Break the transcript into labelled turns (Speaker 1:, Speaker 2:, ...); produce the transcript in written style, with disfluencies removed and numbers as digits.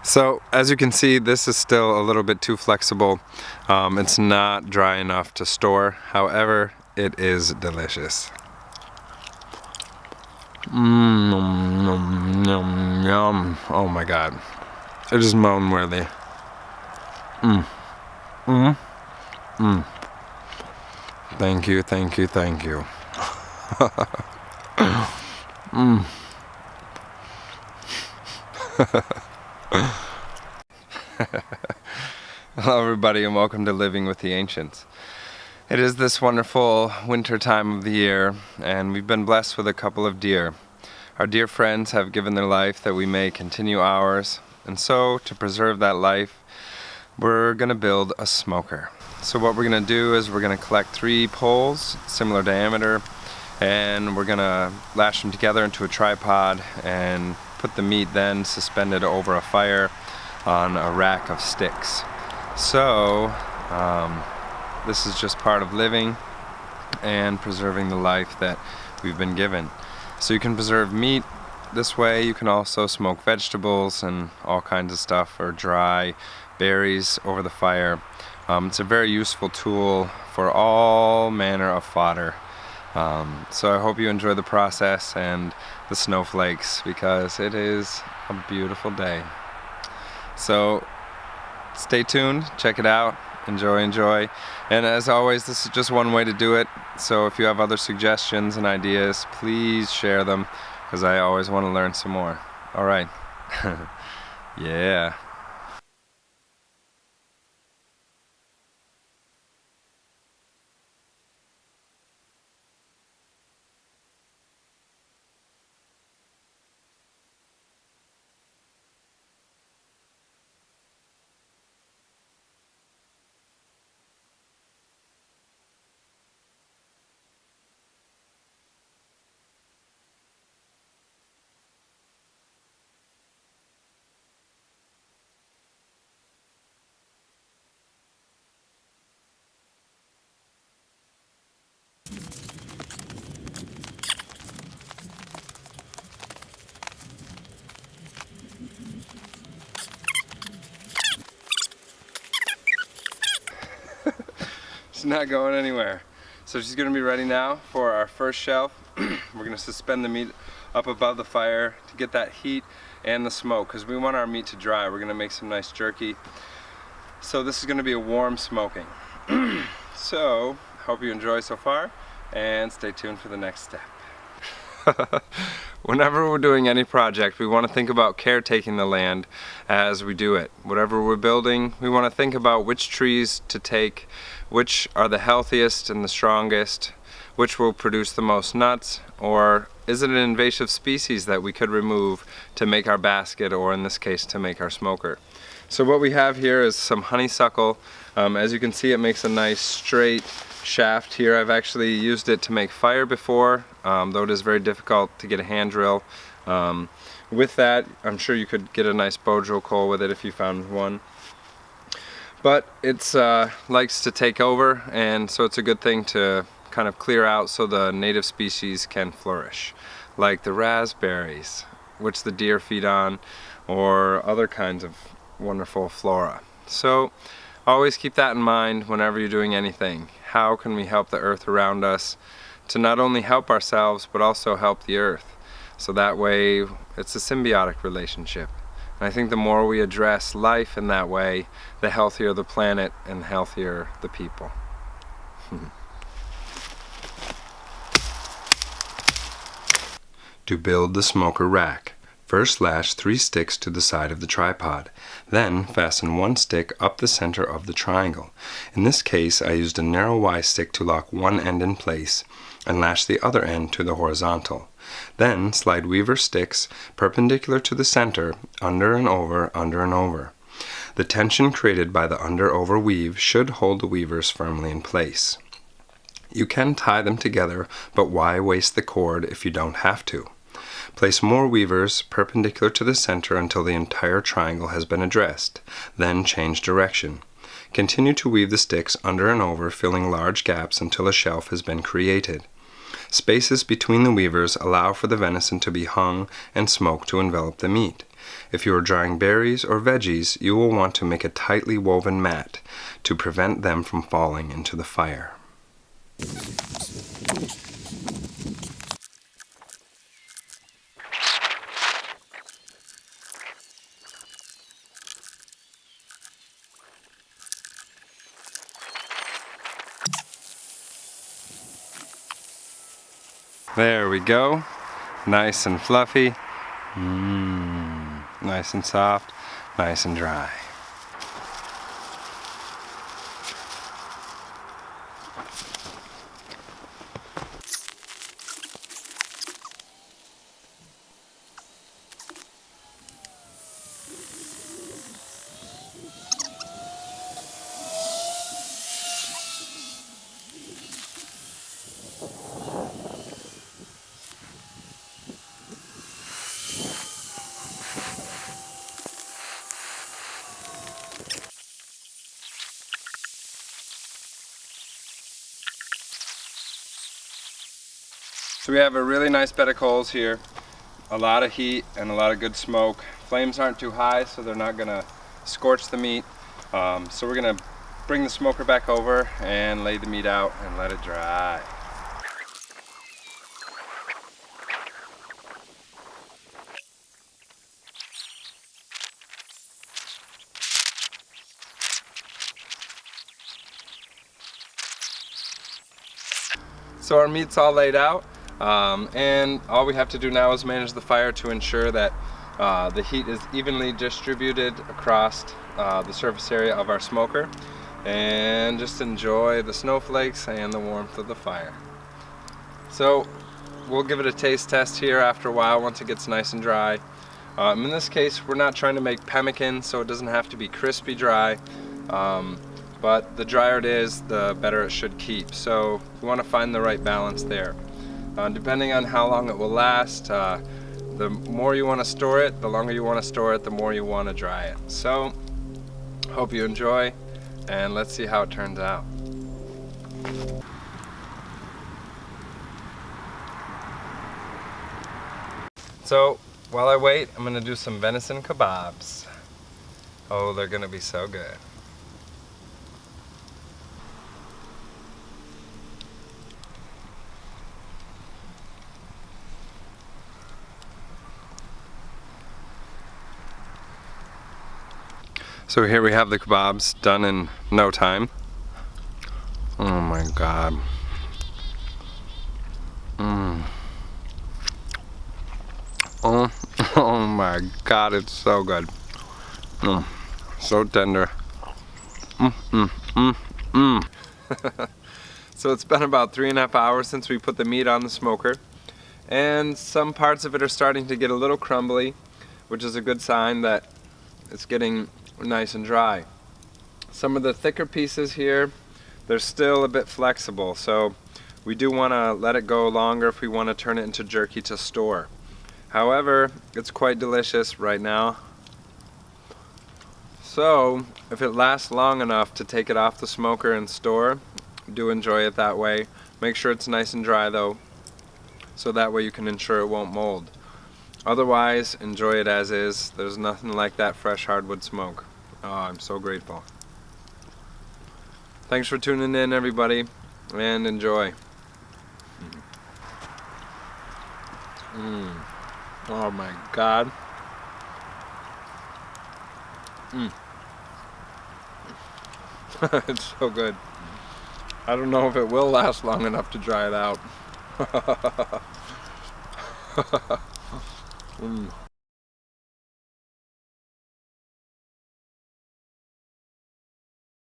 Speaker 1: So as you can see, this is still a little bit too flexible. It's not dry enough to store. However, it is delicious. Yum, yum. Oh my God. It is moan worthy. Thank you, thank you, thank you. Hello everybody and welcome to Living with the Ancients. It is this wonderful winter time of the year and we've been blessed with a couple of deer. Our dear friends have given their life that we may continue ours, and so to preserve that life we're going to build a smoker. So what we're going to do is we're going to collect 3 poles, similar diameter, and we're going to lash them together into a tripod and put the meat then suspended over a fire on a rack of sticks. So this is just part of living and preserving the life that we've been given. So you can preserve meat this way. You can also smoke vegetables and all kinds of stuff, or dry berries over the fire. It's a very useful tool for all manner of fodder. So I hope you enjoy the process and the snowflakes, because it is a beautiful day. So stay tuned, check it out, enjoy. And as always, this is just one way to do it. So if you have other suggestions and ideas, please share them, because I always want to learn some more. All right. Yeah. She's not going anywhere. So she's going to be ready now for our first shelf. We're going to suspend the meat up above the fire to get that heat and the smoke, because we want our meat to dry. We're going to make some nice jerky. So this is going to be a warm smoking. So hope you enjoy so far and stay tuned for the next step. Whenever we're doing any project, we want to think about caretaking the land as we do it. Whatever we're building, we want to think about which trees to take, which are the healthiest and the strongest, which will produce the most nuts, or is it an invasive species that we could remove to make our basket, or in this case to make our smoker. So what we have here is some honeysuckle. As you can see, it makes a nice straight shaft here. I've actually used it to make fire before, though it is very difficult to get a hand drill. With that, I'm sure you could get a nice bow drill coal with it if you found one. But it's likes to take over, and so it's a good thing to kind of clear out so the native species can flourish, like the raspberries, which the deer feed on, or other kinds of wonderful flora. So always keep that in mind whenever you're doing anything. How can we help the earth around us to not only help ourselves but also help the earth? So that way it's a symbiotic relationship. And I think the more we address life in that way, the healthier the planet and healthier the people. To build the smoker rack, first lash 3 sticks to the side of the tripod. Then fasten 1 stick up the center of the triangle. In this case, I used a narrow Y stick to lock one end in place and lash the other end to the horizontal. Then slide weaver sticks perpendicular to the center, under and over, under and over. The tension created by the under-over weave should hold the weavers firmly in place. You can tie them together, but why waste the cord if you don't have to? Place more weavers perpendicular to the center until the entire triangle has been addressed. Then change direction. Continue to weave the sticks under and over, filling large gaps until a shelf has been created. Spaces between the weavers allow for the venison to be hung and smoke to envelop the meat. If you are drying berries or veggies, you will want to make a tightly woven mat to prevent them from falling into the fire. There we go. Nice and fluffy. Nice and soft, nice and dry. So we have a really nice bed of coals here, a lot of heat and a lot of good smoke. Flames aren't too high, so they're not gonna scorch the meat. So we're gonna bring the smoker back over and lay the meat out and let it dry. So our meat's all laid out. And all we have to do now is manage the fire to ensure that the heat is evenly distributed across the surface area of our smoker, and just enjoy the snowflakes and the warmth of the fire. So we'll give it a taste test here after a while once it gets nice and dry. In this case, we're not trying to make pemmican, so it doesn't have to be crispy dry. But the drier it is, the better it should keep. So we want to find the right balance there. Depending on how long it will last, the more you want to store it, the longer you want to store it, the more you want to dry it. So, hope you enjoy, and let's see how it turns out. So, while I wait, I'm going to do some venison kebabs. Oh, they're going to be so good. So here we have the kebabs done in no time. Oh my god. Oh my god, it's so good. So tender. So it's been about 3.5 hours since we put the meat on the smoker, and some parts of it are starting to get a little crumbly, which is a good sign that it's getting nice and dry. Some of the thicker pieces here, they're still a bit flexible, so we do want to let it go longer if we want to turn it into jerky to store. However, it's quite delicious right now. So if it lasts long enough to take it off the smoker and store, do enjoy it that way. Make sure it's nice and dry though, so that way you can ensure it won't mold. Otherwise, enjoy it as is. There's nothing like that fresh hardwood smoke. Oh, I'm so grateful. Thanks for tuning in, everybody, and enjoy. Oh my god. It's so good. I don't know if it will last long enough to dry it out.